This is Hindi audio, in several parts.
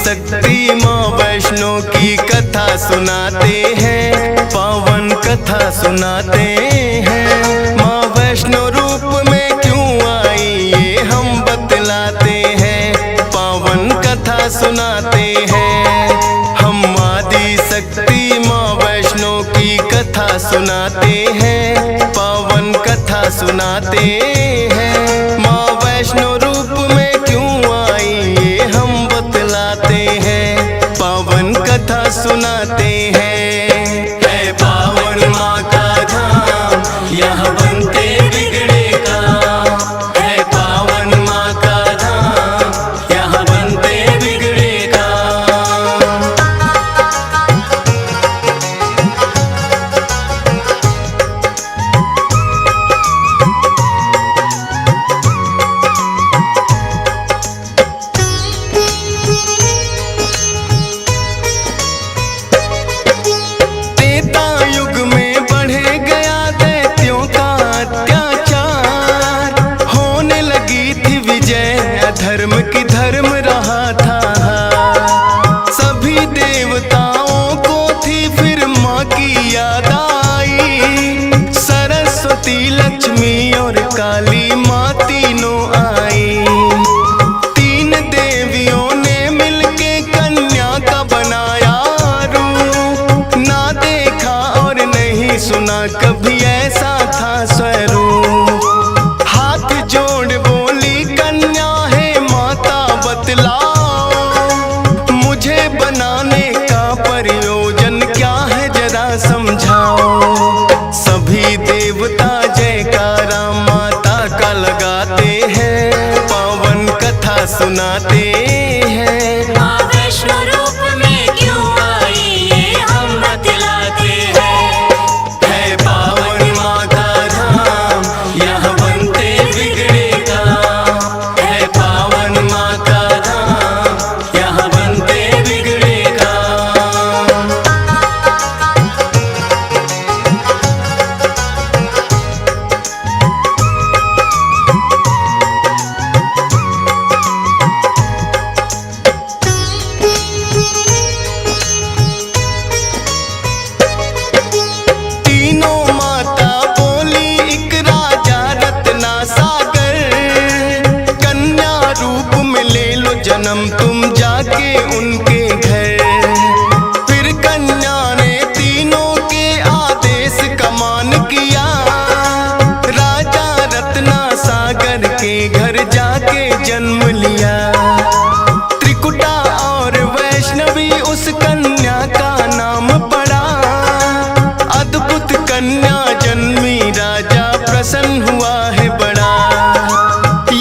शक्ति माँ वैष्णो की कथा सुनाते हैं, पावन कथा सुनाते हैं। माँ वैष्णो रूप में क्यों आई ये हम बतलाते हैं, पावन कथा सुनाते हैं। हम आदि शक्ति माँ वैष्णो की कथा सुनाते हैं, पावन कथा सुनाते हैं। माँ वैष्णो रूप में क्यों आई ये हम बतलाते हैं, पावन कथा सुनाते हैं। है पावन माँ का धाम यहाँ बनते बिगड़े काम, है पावन माँ का धाम यहाँ बनते बिगड़े काम। धर्म की धर्म रहा था, सभी देवताओं को थी फिर माँ की याद आई। सरस्वती लक्ष्मी और काली माँ तीनों आई। तीन देवियों ने मिलके कन्या का बनाया रूप, ना देखा और नहीं सुना कभी ऐसा था स्वरूप। हाथ जोड़ बोली कन्या मुझे बनाने का प्रयोजन क्या है जरा समझाओ। सभी देवता जयकारा माता का लगाते हैं, पावन कथा सुनाते हैं। माँ वैष्णो रूप में क्यों आई ये हम बतलाते हैं। है पावन माँ का धाम यहाँ बनते बिगड़े काम, है पावन माँ का जन्म तुम जाके उनके घर। फिर कन्या ने तीनों के आदेश का मान किया, राजा रत्ना सागर के घर जाके जन्म लिया। त्रिकुटा और वैष्णवी उस कन्या का नाम पड़ा। अद्भुत कन्या जन्मी राजा प्रसन्न हुआ है बड़ा।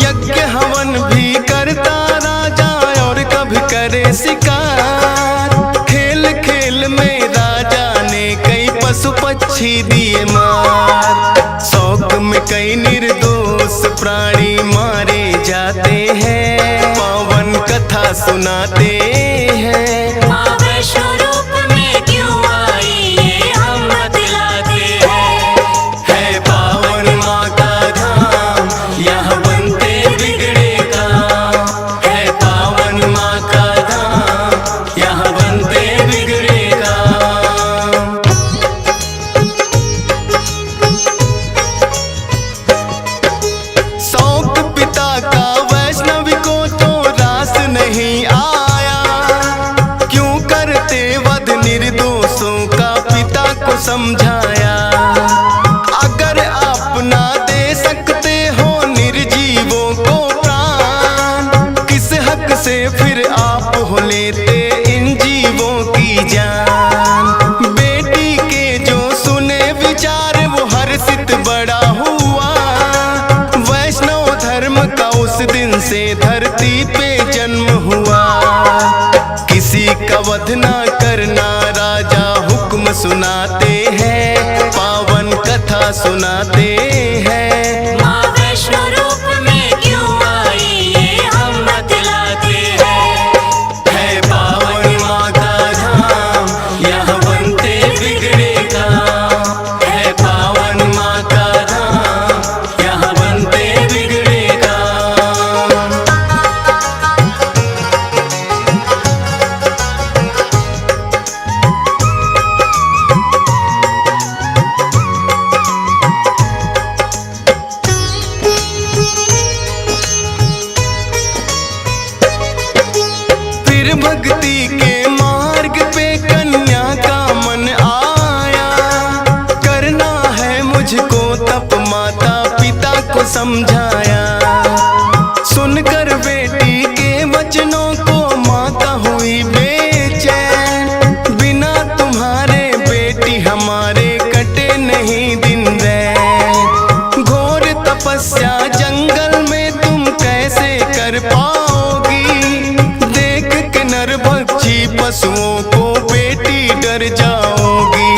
यज्ञ हवन भी करता करे शिकार। खेल खेल में राजा ने कई पशु पक्षी दिए मार। शौक में कई निर्दोष प्राणी मारे जाते हैं, पावन कथा सुनाते हैं। माँ वैष्णो रूप में क्यों आई ये हम बतलाते हैं। है पावन माँ का धाम यहाँ बनते बिगड़े काम, है पावन माँ का यहाँ बनते बिगड़े काम। शौक पिता का वैष्णवी को तो रास नहीं आया, क्यों करते वध निर्दोषों का पिता को समझाया। अगर आप ना दे सकते हो निर्जीवों को प्राण, किस हक से फिर आप हो लेते इन जीवों की जान। बेटी के जो सुने विचार वो हर्षित बड़ा हुआ। वैष्णव धर्म का उस दिन से धरती पे जन्म हुआ। किसी का वध ना करना राजा हुक्म सुनाते हैं, पावन कथा सुनाते हैं। माँ वैष्णो रूप में क्यों आई ये हम बतलाते हैं। है पावन माँ का धाम यहाँ बनते बिगड़े काम, है पावन माँ का धाम यहाँ बनते बिगड़े काम। समझाया। सुनकर बेटी के वचनों को माता हुई बेचैन। बिना तुम्हारे बेटी हमारे कटे नहीं दिन रैन। घोर तपस्या जंगल में तुम कैसे कर पाओगी। देख के नरभक्षी पशुओं को बेटी डर जाओगी।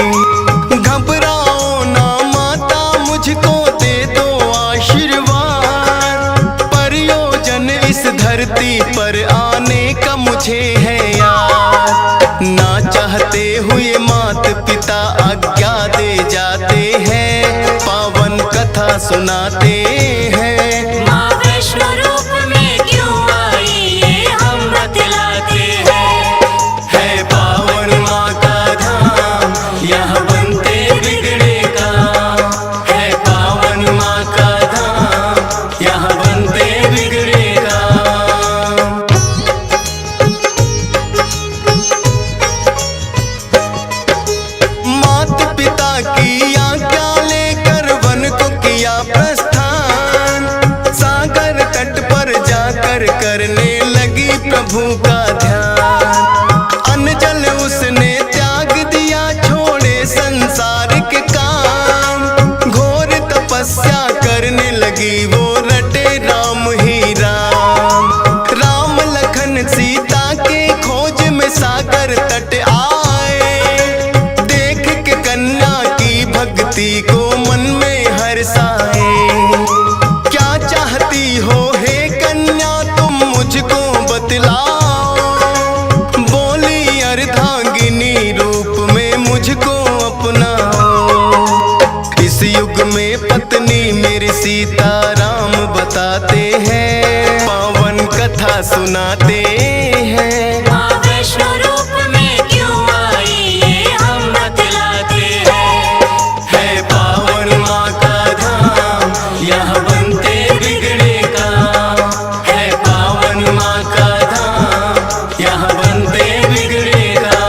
घबराओ ना माता, मुझको दे दो आशीर्वाद। प्रयोजन इस धरती पर आने का मुझे है याद। ना चाहते हुए माता पिता आज्ञा दे जाते हैं, पावन कथा सुनाते हैं। माँ वैष्णो रूप में क्यों आई ये हम बतलाते हैं। है पावन माँ का धाम, यहाँ बनते बिगड़े काम। है पावन माँ का धाम, यहाँ बनते बिगड़े काम। माता पिता की आज्ञा लेकर वन को किया प्रस्थान। सागर तट पर जाकर करने लगी प्रभु का ध्यान। अन्न जल उसने त्याग दिया, छोड़े संसार के काम। घोर तपस्या करने लगी वो, रटे राम ही राम। राम लखन सीता के खोज में सागर तट आए। देख के कन्या की भक्ति को मन में हर्षाए। क्या चाहती हो हे कन्या तुम मुझको बतलाओ। बोली अर्धांगिनी रूप में मुझको अपनाओ। इस युग में पत्नी मेरी सीता राम बताते हैं, पावन कथा सुनाते हैं। माँ वैष्णो रूप में क्यों आई ये हम बतलाते हैं। है पावन माँ का धाम, यहाँ बनते बिगड़े काम। है पावन माँ का धाम, यहाँ बनते बिगड़े काम।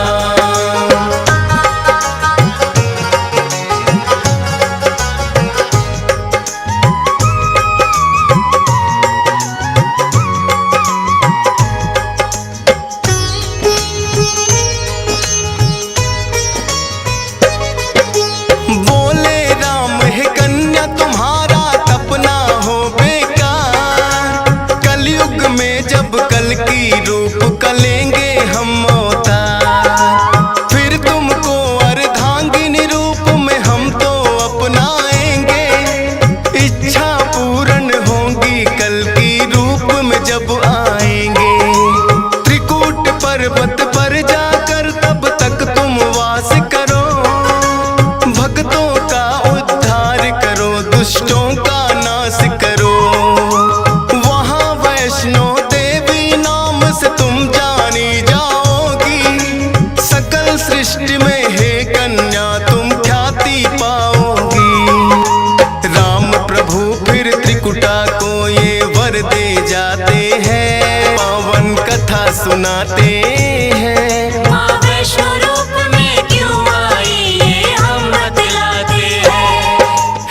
बोले राम है कन्या तुम्हारा तपना हो बेकार। कलयुग में जब कल की रूप कलेंगे हम अवतार। फिर तुमको अर्धांगिनी रूप में हम तो अपनाएंगे। इच्छा पूर्ण होगी कल की रूप में जब आएंगे। त्रिकूट पर्वत पर जाकर तब तक तुम वास करो। भक्तों का उद्धार करो, दुष्टों का नाश करो। वहाँ वैष्णो देवी नाम से तुम जानी जाओगी। सकल सृष्टि में हे कन्या तुम ख्याति पाओगी। राम प्रभु फिर त्रिकुटा को ये वर दे जाते हैं, पावन कथा सुनाते हैं। माँ वैष्णो रूप में क्यों आई ये हम बतलाते हैं।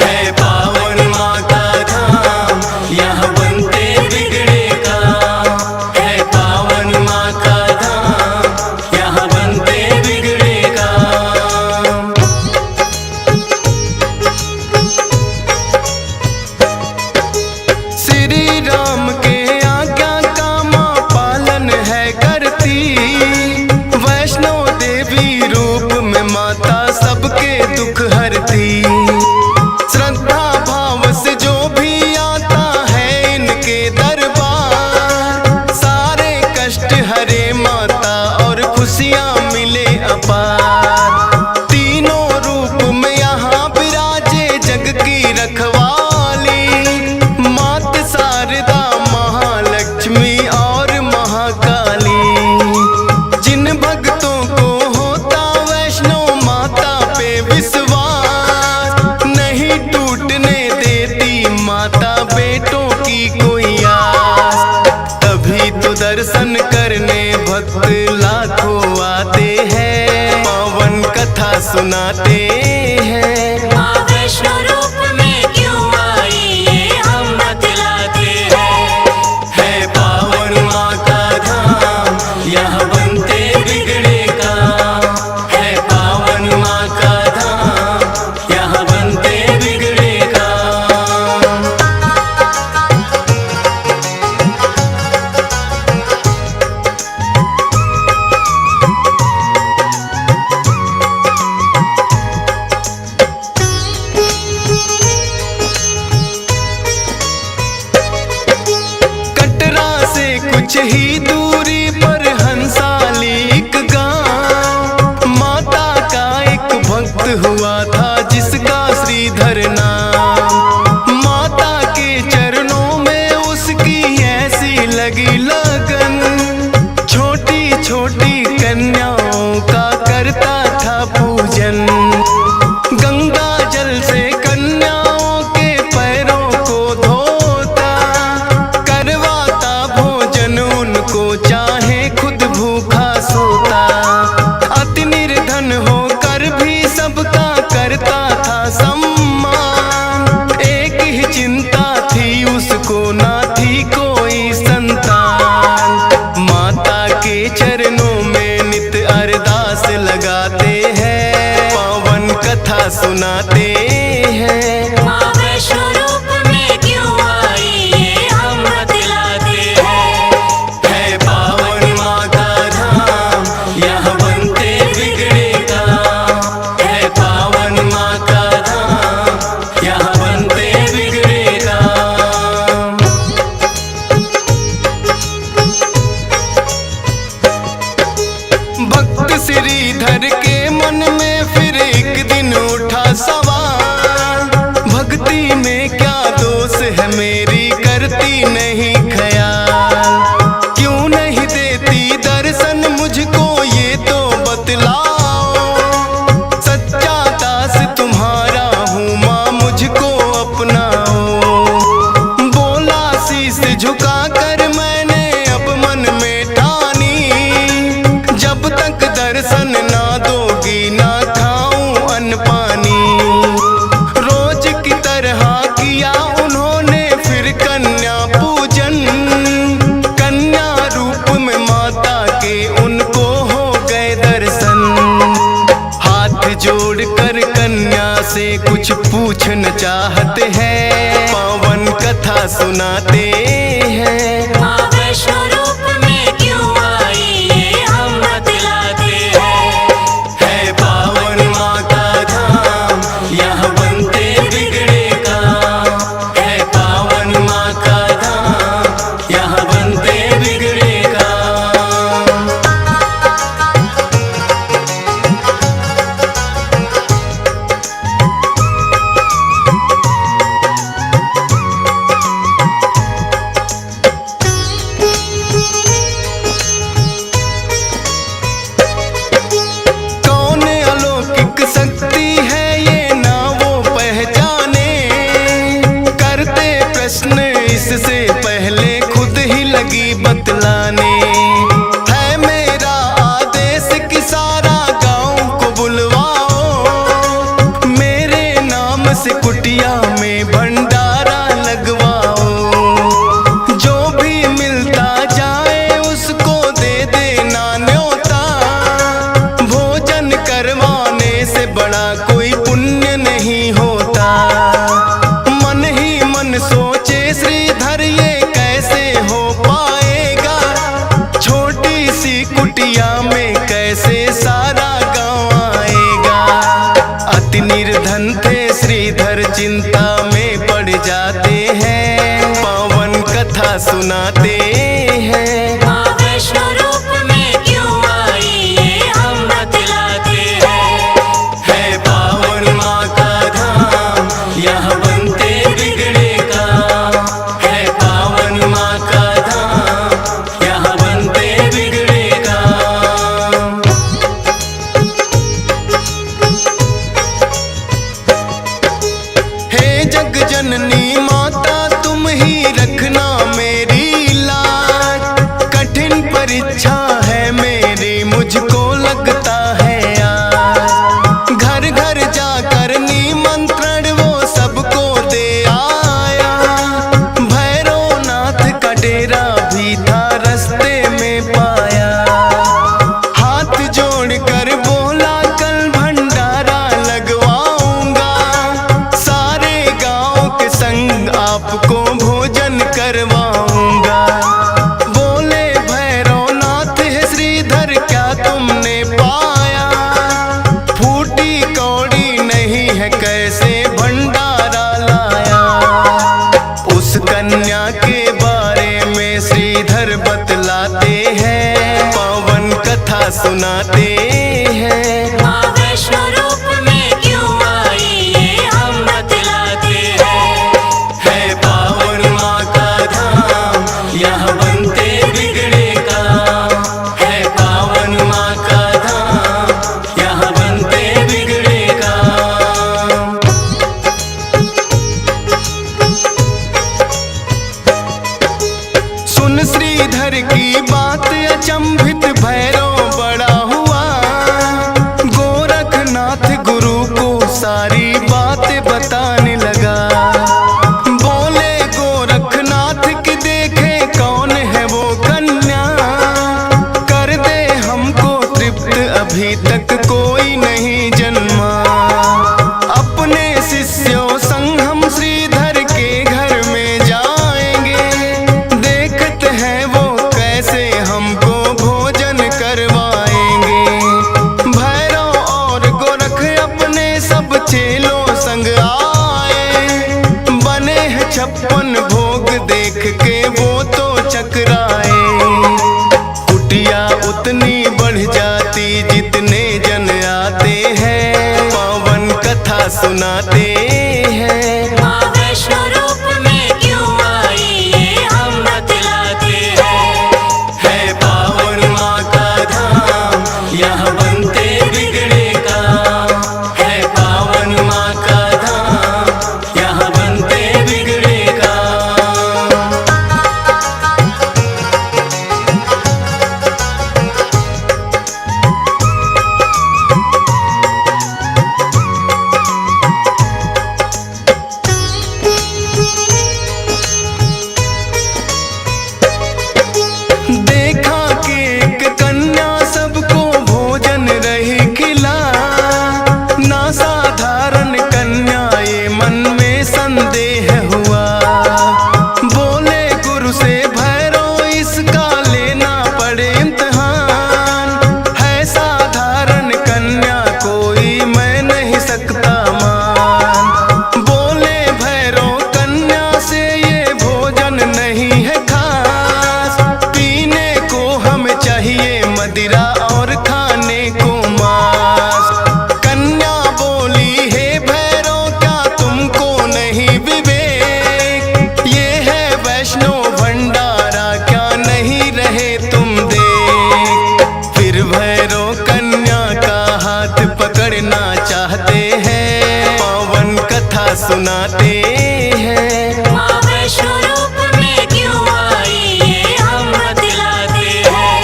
है पावन माँ का धाम, यहाँ बनते बिगड़े काम। है पावन माँ का धाम, यहाँ बनते बिगड़े काम। श्री राम के आज्ञा का माँ पालन है करती। कुछ ही दूरी पर हंसाली एक गांव, माता का एक भक्त हुआ था जिसका श्रीधर नाम। माता के चरणों में उसकी ऐसी लगी लगन, छोटी छोटी कन्याओं का करता था पूजन। गंगा जल से कन्याओं के पैरों को धोता, करवाता भोजन उनको चाहे खुद भूखा सोता। अति निर्धन होकर भी सबका करता था सम्मान, एक ही चिंता थी उसको ना थी कोई संतान। माता के चरणों में नित अरदास लगाते हैं, पावन कथा सुनाते हैं। माँ वैष्णो रूप में क्यों आई ये हम बतलाते हैं। है पावन माँ का धाम, यहाँ बनते बिगड़े काम। है पावन माँ का धाम, यहाँ बनते बिगड़े काम। भक्त श्रीधर के मन में फिर एक दिन उठा सवाल, भक्ति में क्या दोष है मेरी करती नहीं ख्याल। क्यों नहीं देती दर्शन मुझको ये तो बतलाओ, सच्चा दास तुम्हारा हूँ माँ मुझको अपनाओ। बोला शीश झुका कर मैंने अब मन में ठानी, जब तक दर्शन ना दोगी ना खाऊं अन्न पानी। रोज की तरह किया उन्होंने फिर कन्या पूजन, कन्या रूप में माता के उनको हो गए दर्शन। हाथ जोड़कर कन्या से कुछ पूछना चाहते हैं, पावन कथा सुनाते हैं। माँ वैष्णो रूप में क्यों आई ये हम बतलाते हैं। है पावन माँ का धाम, यहाँ बनते बिगड़े काम। है पावन माँ का धाम, यहाँ बनते बिगड़े काम। कौन अलौकिक शक्ति है ये ना वो पहचाने, करते प्रश्न इससे पहले खुद ही लगी बतलाने। है मेरा आदेश कि सारा गांव को बुलवाओ, मेरे नाम से कुटिया में भंडारा लगवाओ। जो भी मिलता जाए उसको दे देना न्योता, भोजन करवाने से बड़ा कोई पुण्य नहीं होता। मन ही मन सोचे श्रीधर ये कैसे हो पाएगा, छोटी सी कुटिया में कैसे सारा गांव आएगा। अति निर्धन थे श्रीधर चिंता में पड़ जाते हैं, पावन कथा सुनाते हैं। माँ वैष्णो रूप में क्यों आई ये हम बतलाते हैं। है पावन माँ का धाम, यहाँ बनते बिगड़े काम। है पावन माँ का धाम, यहाँ बनते बिगड़े काम। हे जग जननी माता तुम ही रखना मेरी लाज, कठिन परीक्षा है मेरी मुझको लगता है आज। घर घर जाकर निमंत्रण वो सबको दे आया, भैरवनाथ का डेरा भी था रास्ते में पाया। हाथ जोड़कर बोला कल भंडारा लगवाऊंगा, सारे गांव के संग आपको भोजन करवाऊंगा। बोले भैरवनाथ है श्रीधर क्या तुमने पाया, फूटी कौड़ी नहीं है कैसे भंडारा लाया। उस कन्या के बारे में श्रीधर बतला सुनाते हैं। माँ वैष्णो रूप में क्यों आई ये हम बतलाते हैं। है पावन माँ का धाम, यहाँ बनते बिगड़े काम। है पावन माँ का धाम, यहाँ बनते बिगड़े काम। सुन श्रीधर की बात, अचंभित भैरव बड़ा हुआ। गोरखनाथ गुरु को सारी बातें बताने लगा। बोले गोरखनाथ की देखे कौन है वो कन्या, कर दे हमको तृप्त अभी तक कोई नहीं जन्मा। अपने शिष्यों संग हम श्रीधर के घर में जाएंगे, देखते हैं वो कैसे हमको भोजन करवाएंगे। भैरव और गोरख अपने सब चेलों संग आए, बने हैं 56 भोग देख के वो तो चकराए। कुटिया उतनी बढ़ जाती जितने जन आते हैं, पावन कथा सुनाते हैं। माँ वैष्णो रूप में क्यों आई ये हम बतलाते हैं। है पावन माँ का धाम, यहाँ बनते बिगड़े काम। है पावन माँ का धाम, यहाँ बनते बिगड़े काम। देखा कि एक कन्या सबको भोजन रही खिला, ना साधारण कन्या ये मन में संदेह हुआ। बोले गुरु से भैरव इसका लेना पड़े इम्तिहान, है साधारण कन्या कोई मैं नहीं सकता मान। बोले भैरव कन्या से ये भोजन नहीं है खास, पीने को हमें चाहिए मदिरा और खाने को मांस। कन्या बोली हे भैरव क्या तुमको नहीं विवेक, ये है वैष्णो भंडारा क्या नहीं रहे तुम देख। फिर भैरव कन्या का हाथ पकड़ना चाहते हैं, पावन कथा सुनाते हैं। माँ वैष्णो रूप में क्यों आई ये हम बतलाते हैं।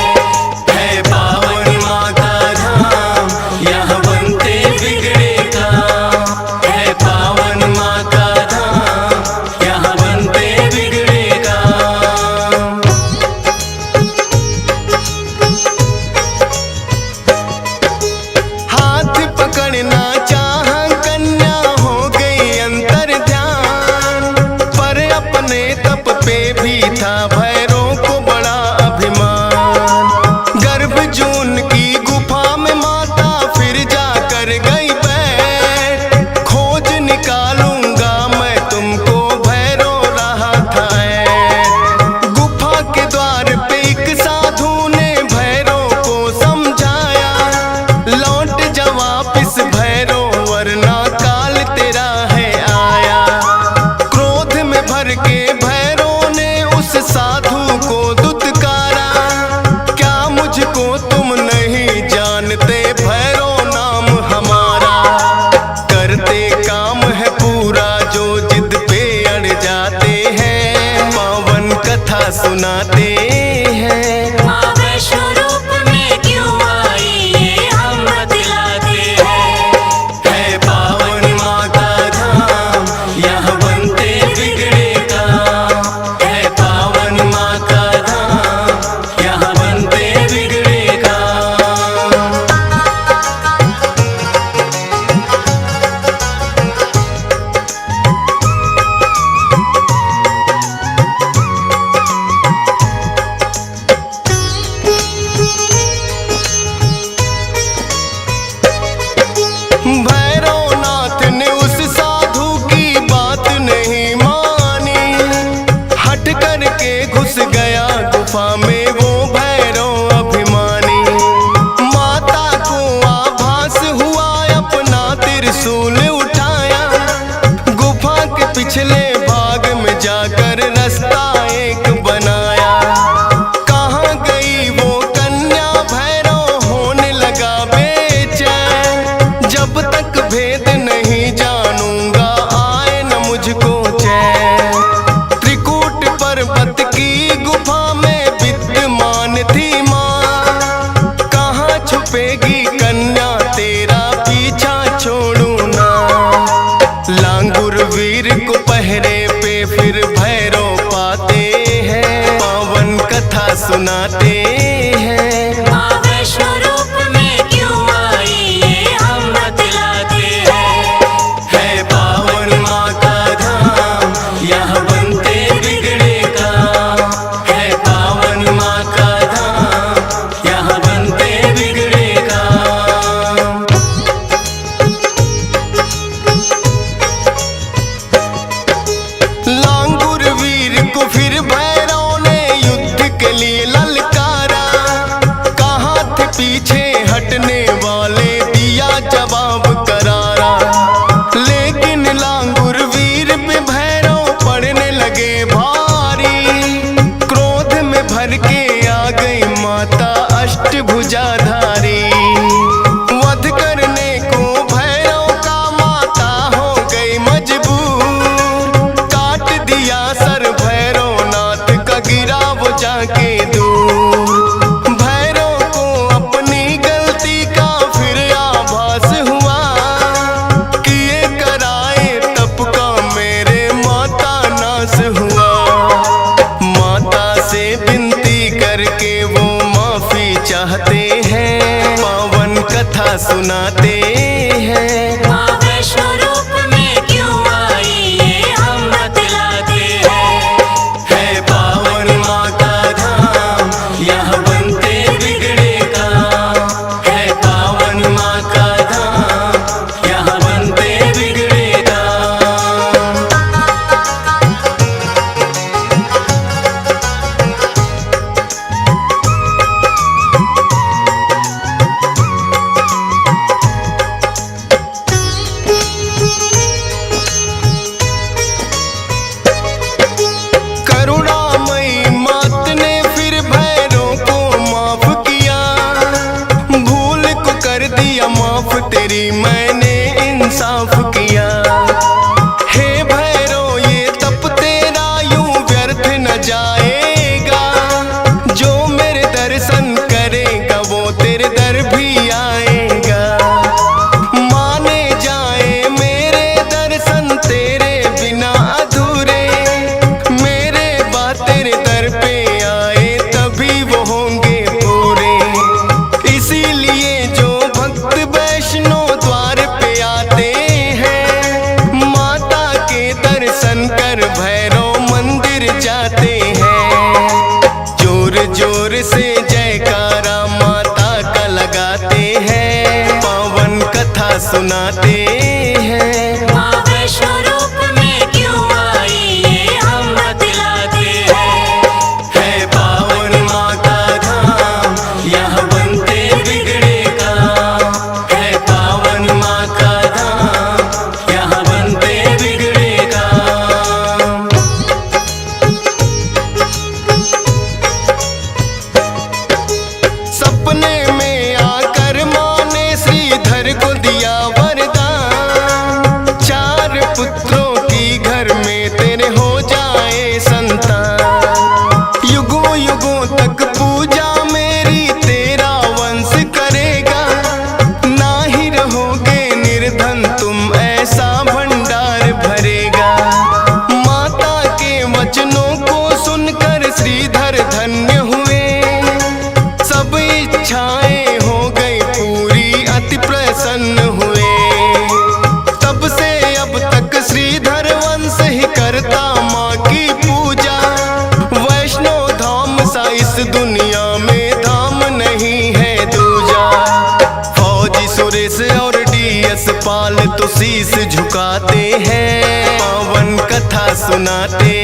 है पावन माँ का धाम, यहाँ बनते बिगड़े काम। है पावन माँ का धाम, यहाँ बनते बिगड़े काम। हाथ पकड़ना चाह कन्या हो गई अंतर ध्यान, पर अपने तप पे भी था भैरव को बड़ा अभिमान। गर्भजून की गुफा में माता फिर जाकर गई बैठ, खोज निकालूंगा मैं तुमको भैरव रहा था ऐठ। गुफा के द्वार पे एक साधु ने भैरव को समझाया, लौट जा वापिस भैरव वरना काल तेरा है आया। क्रोध में भर के भैरव ने उस साधु को दुत्कारा, क्या मुझको तुम नहीं जानते भैरव नाम हमारा। करते काम है पूरा जो जिद पे अड़ जाते हैं, पावन कथा सुनाते हैं। माँ वैष्णो रूप में क्यों आई ये हम बतलाते हैं। है पावन माँ का धाम, यहाँ बनते बिगड़े काम। है पावन माँ का धाम, यहाँ बनते बिगड़े काम। बाग में जाकर रास्ता एक बनाया। कहाँ गई वो कन्या भैरव होने लगा बेचैन। जब तक भेद नहीं जानूंगा आए न मुझको चैन। त्रिकूट पर्वत की गुफा में विद्यमान थी माँ। कहाँ छुपेगी कन्या तेरा पीछा छोड़ू ना। लांगुर वीर को पहरे पे फिर भैरव पाते हैं। पावन कथा सुनाते हैं। माँ वैष्णो रूप में क्यों आई ये हम बतलाते हैं। है पावन माँ का धाम यहाँ बनते बिगड़े काम। है पावन माँ का धाम यहाँ बनते बिगड़े काम। लांगुर वीर को फिर भैरव ने युद्ध के लिए ललकारा। कहाँ थे पीछे हटने वाले दिया जवाब करारा। लेकिन लांगुर वीर पे भैरव पड़ने लगे भारी। क्रोध में भर के आ गई माता अष्टभुजाधारी। वध करने को भैरव का माता हो गई मजबूर। काट दिया सर भैरवनाथ का गिरा वो जाके दूर। भैरव को अपनी गलती का फिर आभास हुआ। किए कराए तप का मेरे माता नाश हुआ। माता से विनती करके वो माफी चाहते हैं। पावन कथा सुनाते हैं। माँ वैष्णो रूप में क्यों आई ये हम बतलाते हैं। है पावन माँ का धाम यहाँ बनते बिगड़े काम। है पावन माँ का धाम यहाँ बनते बिगड़े काम। करुणामयी मात ने फिर भैरव को माफ किया। भूल को कर दिया माफ तेरी मैंने इंसाफ किया। हे भैरव ये तप तेरा यूं व्यर्थ न जाएगा। जो मेरे दर्शन करेगा वो तेरे दर भी आएगा। माने जाए मेरे दर्शन तेरे बिना अधूरे। मेरे बात तेरे दर पे आए तभी वो होंगे पूरे। इसीलिए जो भक्त वैष्णो द्वार पे आते हैं। माता के दर्शन कर भैरव मंदिर जाते हैं। जोर जोर से जयकारा माता का लगाते हैं। पावन कथा सुनाते हैं। माँ वैष्णो रूप में क्यों आई ये हम बतलाते हैं। है पावन माँ का धाम यहाँ बनते बिगड़े काम। है पावन माँ का धाम यहाँ बनते बिगड़े काम। सपने में आकर माँ ने श्रीधर को दिया वरदान। 4 पुत्रों की घर में तेरे हो जाए संतान। युगों युगों तक पूजा मेरी तेरा वंश करेगा। ना ही रहोगे निर्धन तुम ऐसा भंडार भरेगा। माता के वचनों को सुनकर श्रीधर धन्य हुए। सब इच्छाएं हो गई पूरी अति प्रसन्न हुए। तब से अब तक श्रीधर वंश ही करता माँ की पूजा। वैष्णो धाम सा इस दुनिया में धाम नहीं है दूजा। फौजी सुरेश और डीएस पाल तो शीश झुकाते हैं। पावन कथा सुनाते